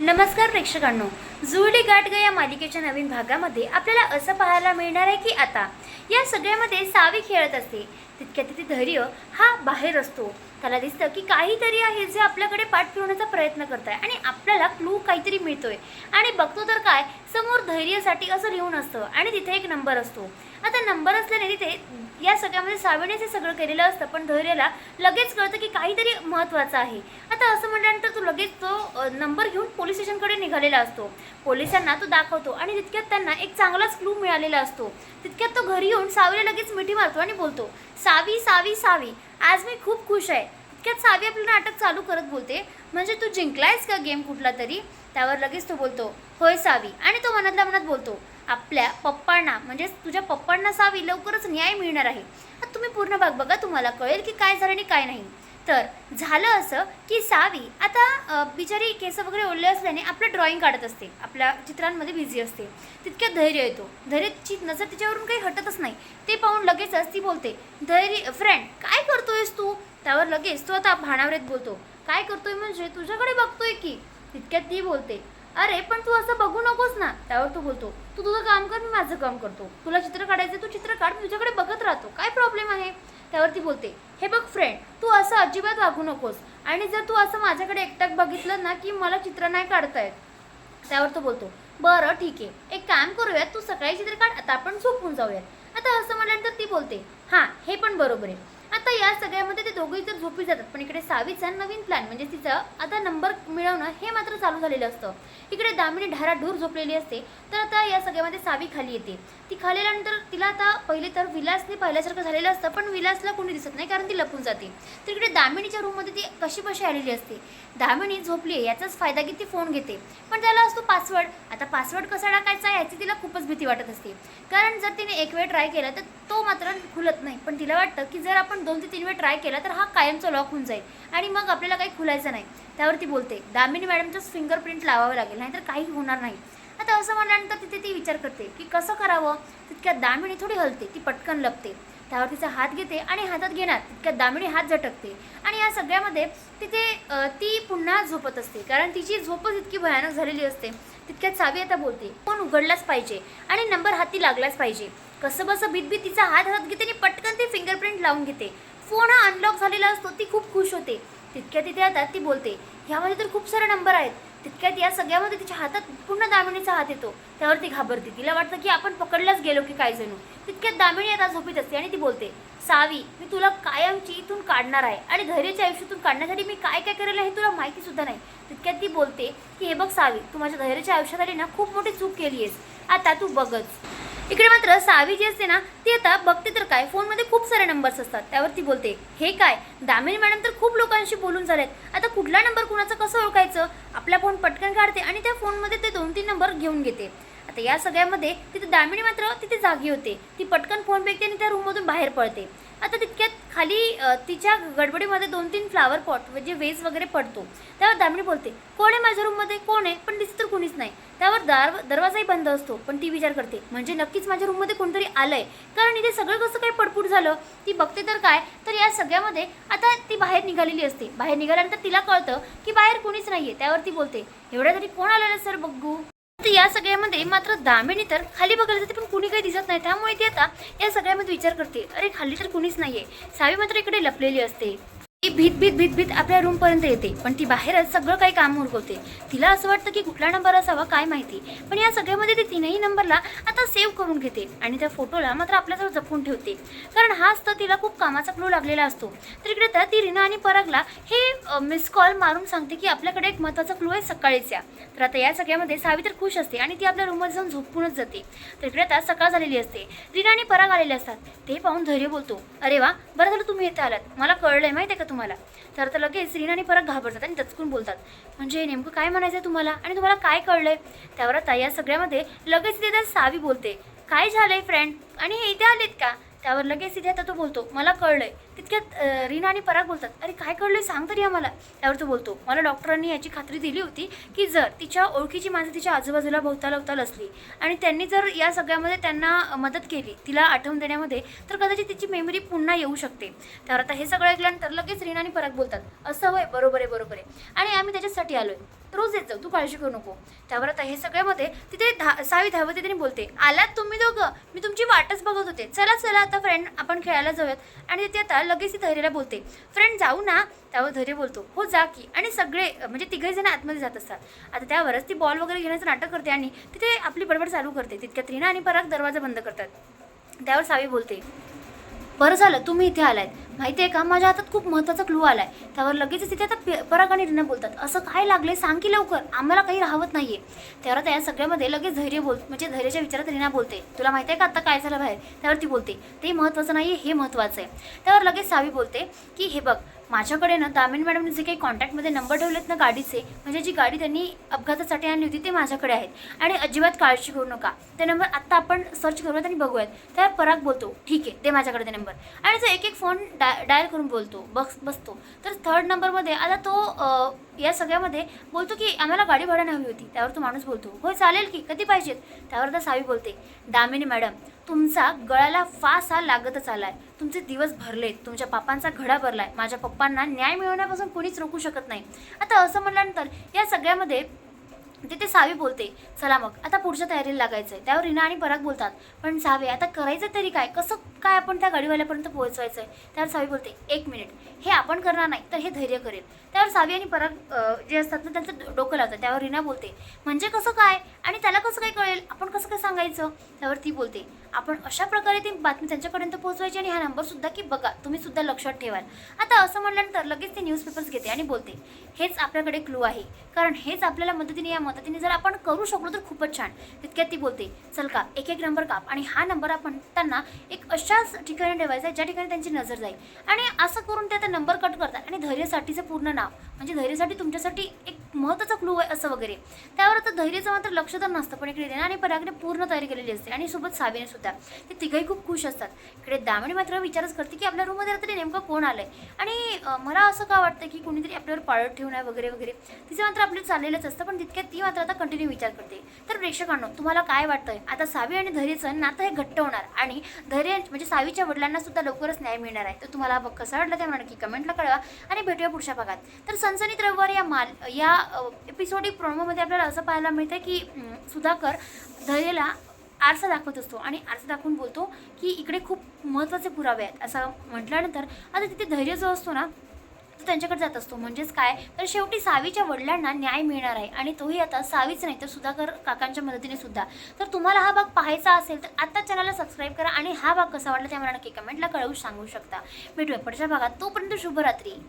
नमस्कार प्रेक्षकांनो, जुळली गाठ ग या मालिकेच्या नवीन भागामध्ये आपल्याला असं पाहायला मिळणार आहे की आता या सगळ्यामध्ये सावी खेळत असते. तितक्या तिथे धैर्य हा बाहेर असतो. त्याला दिसतं की काहीतरी आहे जे आपल्याकडे पाठ फिरवण्याचा प्रयत्न करत आहे आणि आपल्याला क्लू काहीतरी मिळतोय. आणि बघतो तर काय, समोर धैर्यासाठी असं लिहून असतं आणि तिथे एक नंबर असतो. आता नंबर असल्याने तिथे या सगळ्यामध्ये सावीनेच हे सगळं केलेलं असतं, पण धैर्याला लगेच कळतं की काहीतरी महत्त्वाचं आहे. आता असं म्हटल्यानंतर तो लगेच तो नंबर घेऊन पोलीस स्टेशनकडे निघालेला असतो. पोलिसांना तो दाखवतो आणि तितक्यात त्यांना एक चांगलाच क्लू मिळालेला असतो. तितक्यात तो घरी येऊन सावीला लगेच मिठी मारतो आणि बोलतो, सावी सावी सावी, आज मी खूप खुश आहे. तितक्यात सावी आपलं नाटक चालू करत बोलते, म्हणजे तू जिंकलायस का गेम कुठला तरी? त्यावर लगेच तो बोलतो, होय सावी. आणि तो मनातल्या मनात बोलतो, आपल्या पप्पांना म्हणजेच तुझ्या पप्पांना सावी लवकरच न्याय मिळणार आहे. आता तुम्ही पूर्ण भाग बघा, तुम्हाला कळेल की काय झालं आणि काय नाही. तर झालं असं की सावी आता बिचारी केस वगैरे ओढले असल्याने आपलं ड्रॉइंग काढत असते, आपल्या चित्रांमध्ये बिझी असते. तितक्यात धैर्य येतो. धैर्यची नजर तिच्यावरून काही हटतच नाही. ते पाहून लगेचच ती बोलते, धैर्य फ्रेंड काय करतोयस तू? त्यावर लगेच तो आता भाणावरेत बोलतो, काय करतोय म्हणजे तुझ्याकडे बघतोय की. तितक्यात ती बोलते, अरे पण तू असं बघू नकोस ना. त्यावर तो बोलतो, तू तुझं काम कर, मी माझं काम करतो. तुला चित्र काढायचं तू चित्र काढ, मी तुझ्याकडे बघत राहतो, काय प्रॉब्लेम आहे? त्यावरती बोलते, हे बघ फ्रेंड, तू असं अजिबात वागू नकोस. आणि जर तू असं माझ्याकडे एकटक बघितलं ना की मला चित्र नाही काढता येत. त्यावर तो बोलतो, बरं ठीक आहे, एक काम करूयात, तू सकाळी चित्र काढ, आता आपण झोपून जाऊयात. आता असं म्हटल्यानंतर ती बोलते, हां हे पण बरोबर आहे. आता या सगळ्यामध्ये ते दोघंही तर झोपी जातात, पण इकडे सावीचा नवीन प्लॅन म्हणजे तिचा आता नंबर मिळवणं हे मात्र चालू झालेलं असतं. इकडे दामिनी ढाराढूर झोपलेली असते. तर आता या सगळ्यामध्ये सावी खाली येते. ती खाली आल्यानंतर तिला आता पहिले तर विलासने पाहिल्यासारखं झालेलं असतं, पण विलासला कोणी दिसत नाही कारण ती लपून जाते. तर इकडे दामिनीच्या रूममध्ये ती कशी बशी आलेली असते. दामिनी झोपली आहे याचाच फायदा की ती फोन घेते, पण त्याला असतो पासवर्ड. आता पासवर्ड कसा टाकायचा याची तिला खूपच भीती वाटत असते, कारण जर तिने एक वेळ ट्राय केला तर तो मात्र खुलत नाही. पण तिला वाटतं की जर आपण 2 ते 3 वेळ ट्राय केला तर हा कायमचा लॉक होऊन जाईल आणि मग आपल्याला काही खुलायचं नाही. त्यावरती बोलते, दामिनी मॅडमचंच फिंगरप्रिंट लावावं लागेल, नाहीतर काही होणार नाही. आता असं म्हटल्यानंतर तिथे ती विचार करते की कसं करावं. तितक्यात दामिनी थोडी हलते, ती पटकन लपते. त्यावर तिचा हात घेते आणि हातात घेणार तितक्यात दामिनी हात झटकते आणि या सगळ्यामध्ये तिथे ती पुन्हा झोपत असते, कारण तिची झोपच इतकी भयानक झालेली असते. तितक्यात सावी आता बोलते, फोन उघडलाच पाहिजे आणि नंबर हाती लागलाच पाहिजे. कसं बसं भीत तिचा हात हातात घेते आणि पटकन ती फिंगरप्रिंट लावून घेते. फोन हा अनलॉक झालेला असतो. ती खूप खुश होते. तितक्यात तिथे आता ती बोलते, ह्यामध्ये तर खूप सारे नंबर आहेत. तितक्यात या सगळ्यामध्ये तिच्या हातात पुन्हा दामिनीचा हात येतो. त्यावर ती घाबरते. तिला वाटतं की आपण पकडलाच गेलो की काय जणू. तितक्यात दामिनी आता झोपीत असते आणि ती बोलते, सावी मी तुला कायमची इथून काढणार आहे आणि धैर्याच्या आयुष्यातून काढण्यासाठी मी काय काय करेल हे तुला माहिती सुद्धा नाही. तितक्यात ती बोलते की हे बघ सावी, तू माझ्या धैर्याच्या आयुष्यात आली ना खूप मोठी चूक केली आहेस, आता तू बघच. इकडे मात्र सावी जी असते ना ती आता बघते तर काय, फोनमध्ये खूप सारे नंबर्स असतात. त्यावर ती बोलते, हे काय, दामिनी मॅडम तर खूप लोकांशी बोलून झालेत, आता कुठला नंबर कुणाचं कसं ओळखायचं. आपला फोन पटकन काढते आणि त्या फोनमध्ये ते 2-3 नंबर घेऊन घेते. आता या सगळ्यामध्ये तिथे दामिनी मात्र तिथे जागी होते. ती पटकन फोन फेकते आणि त्या रूममधून बाहेर पडते. आता तितक्यात खाली तिच्या गडबडीमध्ये 2-3 फ्लावर पॉट म्हणजे वेज वगैरे पडतो. त्यावर दामिनी बोलते, कोण आहे माझ्या रूममध्ये, कोण आहे? पण दिसत तर कोणीच नाही. त्यावर दरवाजाही बंद असतो. पण ती विचार करते, म्हणजे नक्कीच माझ्या रूममध्ये कोणतरी आलंय, कारण इथे सगळं कसं काही पडपूट झालं. ती बघते तर काय, तर या सगळ्यामध्ये आता ती बाहेर निघालेली असते. बाहेर निघाल्यानंतर तिला कळतं की बाहेर कोणीच नाहीये. त्यावर ती बोलते, एवढ्या तरी कोण आलेलं सर बघू. तर या सगळ्यामध्ये मात्र दामिनी तर खाली बघायला जाते, पण कुणी काही दिसत नाही. त्यामुळे ती आता या सगळ्यामध्ये विचार करते, अरे खाली तर कुणीच नाहीये. सावी मात्र इकडे लपलेली असते. ती भीत आपल्या रूमपर्यंत येते, पण ती बाहेरच सगळं काही काम उरकवते. तिला असं वाटतं की कुठला नंबर असावा काय माहिती, पण या सगळ्यामध्ये ती 3ही नंबरला आता सेव्ह करून घेते आणि त्या फोटोला मात्र आपल्याजवळ जपून ठेवते, कारण हाच तर तिला खूप कामाचा क्लू लागलेला असतो. तर इकडे तर ती रीना आणि परागला हे मिस कॉल मारून सांगते की आपल्याकडे एक महत्त्वाचा क्लू आहे, सकाळीच या. तर आता या सगळ्यामध्ये सावी तर खुश असते आणि ती आपल्या रूममध्ये जाऊन झोपूनच जाते. तर इकडे आता सकाळ झालेली असते. रीना आणि पराग आलेले असतात. ते पाहून धैर्य बोलतो, अरे वा, बरं झालं तुम्ही इथे आलात, मला कळलंय माहिती आहे का तुम्हाला. तर आता लगेच रीना आणि पराग घाबरतात आणि दचकून बोलतात, म्हणजे नेमकं काय म्हणायचं आहे तुम्हाला आणि तुम्हाला काय कळलंय. त्यावर आता या सगळ्यामध्ये लगेच तिथे सावी बोलते, काय झालंय फ्रेंड आणि हे इथे आलेत का. त्यावर लगेच तिथे आता तो बोलतो, मला कळलंय. तितक्यात रीना आणि पराग बोलतात, अरे काय कळलंय सांग तरी आम्हाला. त्यावर तो बोलतो, मला डॉक्टरांनी याची खात्री दिली होती की जर तिच्या ओळखीची माणसं तिच्या आजूबाजूला भोवताल असली आणि त्यांनी जर या सगळ्यामध्ये त्यांना मदत केली तिला आठवण देण्यामध्ये, तर कदाचित तिची मेमरी पुन्हा येऊ शकते. त्यावर आता हे सगळं ऐकल्यानंतर लगेच रीना आणि पराग बोलतात, असं होय, बरोबर आहे आणि आम्ही त्याच्यासाठी आलोय. रोज येत जाऊ, तू काळजी करू नको. त्यावर आता हे सगळ्यामध्ये तिथे सावी धावत येते आणि बोलते, आलात तुम्ही दोघं, मी तुमची वाटच बघत होते, चला चला आता फ्रेंड आपण खेळायला जाऊयात. आणि तिथे आता लगेच ती धैर्याला बोलते, फ्रेंड जाऊ ना. त्यावर धैर्य बोलतो, हो जा की. आणि सगळे म्हणजे तिघही जण आतमध्ये जात असतात. आता त्यावरच ती बॉल वगैरे घेण्याचं नाटक करते आणि तिथे आपली बडबड चालू करते. तितक्यात रीना आणि पराग दरवाजा बंद करतात. त्यावर सावी बोलते, बरं झालं तुम्ही इथे आलायत, माहिती आहे का माझ्या हातात खूप महत्त्वाचा क्लू आलाय. त्यावर लगेच तिथे आता पराग आणि रीना बोलतात, असं काय लागले सांग की लवकर, आम्हाला काही राहत नाहीये. त्यावर त्या सगळ्यामध्ये लगेच म्हणजे धैर्याच्या विचारात रीना बोलते, तुला माहिती आहे का आता काय झालं बाहेर. त्यावर ती बोलते, ते महत्त्वाचं नाहीये, हे महत्त्वाचं आहे. त्यावर लगेच सावी बोलते की हे बघ, माझ्याकडे ना दामिनी मॅडमने जे काही कॉन्टॅक्टमध्ये नंबर ठेवलेत ना गाडीचे, म्हणजे जी गाडी त्यांनी अपघातासाठी आणली होती ते माझ्याकडे आहेत आणि अजिबात काळजी करू नका, ते नंबर आत्ता आपण सर्च करूयात आणि बघूयात. त्यावर पराग बोलतो, ठीक आहे ते माझ्याकडे ते नंबर. आणि तो एक एक फोन डायल करून बोलतो बसतो. तर 3rd नंबरमध्ये आता तो या सगळ्यामध्ये बोलतो की आम्हाला गाडी भाड्याने हवी होती. त्यावर तो माणूस बोलतो, हो चालेल की, कधी पाहिजेत. त्यावर तर सावी बोलते, दामिनी मॅडम तुमचा गळाला फास हा लागतच आलाय, तुमचे दिवस भरलेत, तुमच्या पापांचा घडा भरलाय, माझ्या पप्पांना न्याय मिळवण्यापासून कुणीच रोखू शकत नाही. आता असं म्हटल्यानंतर या सगळ्यामध्ये तिथे सावी बोलते, चला मग आता पुढच्या तयारीला लागायचं आहे. त्यावर रीना आणि पराग बोलतात, पण सावी आता करायचं तरी काय, कसं काय आपण त्या गाडीवाल्यापर्यंत पोहोचवायचं आहे. त्यावर सावी बोलते, 1 मिनिट, हे आपण करणार नाही तर हे धैर्य करेल. त्यावर सावी आणि पराग जे असतात ना त्यांचं डोकं लावतात. त्यावर रीना बोलते, म्हणजे कसं काय आणि त्याला कसं काय कळेल, आपण कसं काय सांगायचं. त्यावर ती बोलते, आपण अशा प्रकारे ती बातमी त्यांच्यापर्यंत पोहोचवायची आणि हा नंबरसुद्धा की बघा तुम्ही सुद्धा लक्षात ठेवाल. आता असं म्हटल्यानंतर लगेच ती न्यूजपेपर्स घेते आणि बोलते, हेच आपल्याकडे क्लू आहे, कारण हेच आपल्याला मदतीने जर आपण करू शकलो तर खूपच छान. तितक्यात ती बोलते, चल का एक एक नंबर काप आणि हा नंबर आपण त्यांना एक अशाच ठिकाणी ठेवायचा ज्या ठिकाणी त्यांची नजर जाईल. आणि असं करून ते आता नंबर कट करतात आणि धैर्यासाठीचं पूर्ण नाव, म्हणजे धैर्यासाठी तुमच्यासाठी एक महत्त्वाचा क्लू आहे असं वगैरे. त्यावर आता धैर्याचं मात्र लक्ष तर नसतं, पण इकडे रीना आणि परागने पूर्ण तयारी केलेली असते आणि सोबत सावीने सुद्धा. ते तिघही खूप खुश असतात. इकडे दामिनी मात्र विचारच करते की आपल्या रूममध्ये तरी नेमकं कोण आलंय आणि मला असं का वाटतं की कोणीतरी आपल्यावर पाळत ठेवून आहे वगैरे वगैरे. तिचं मात्र आपलं चाललेलंच असतं, पण तितक्यात ती मात्र आता कंटिन्यू विचार करते. तर प्रेक्षकांनो तुम्हाला काय वाटतंय, आता सावी आणि धैर्याचं नातं हे घट्ट होणार आणि धैर्य म्हणजे सावीच्या वडिलांना सुद्धा लवकरच न्याय मिळणार आहे. तर तुम्हाला कसा वाटला ते मला नक्की कमेंटला कळवा आणि भेटूया पुढच्या भागात. तर सनसनीत रविवार या एपिसोडिक प्रोमोमध्ये आपल्याला असं पाहायला मिळतं की सुधाकर धैर्याला आरसा दाखवत असतो आणि आरसा दाखवून बोलतो की इकडे खूप महत्त्वाचे पुरावे आहेत असं म्हटल्यानंतर आता तिथे धैर्य जो असतो ना तो त्यांच्याकडे जात असतो. म्हणजेच काय, तर शेवटी सावीच्या वडिलांना न्याय मिळणार आहे आणि तोही आता सावीच नाही तर सुधाकर काकांच्या मदतीने सुद्धा. तर तुम्हाला हा भाग पाहायचा असेल तर आता चॅनलला सबस्क्राईब करा आणि हा भाग कसा वाटला ते मला नक्की कमेंटला कळवू सांगू शकता. भेटूया पुढच्या भागात, तोपर्यंत शुभरात्री.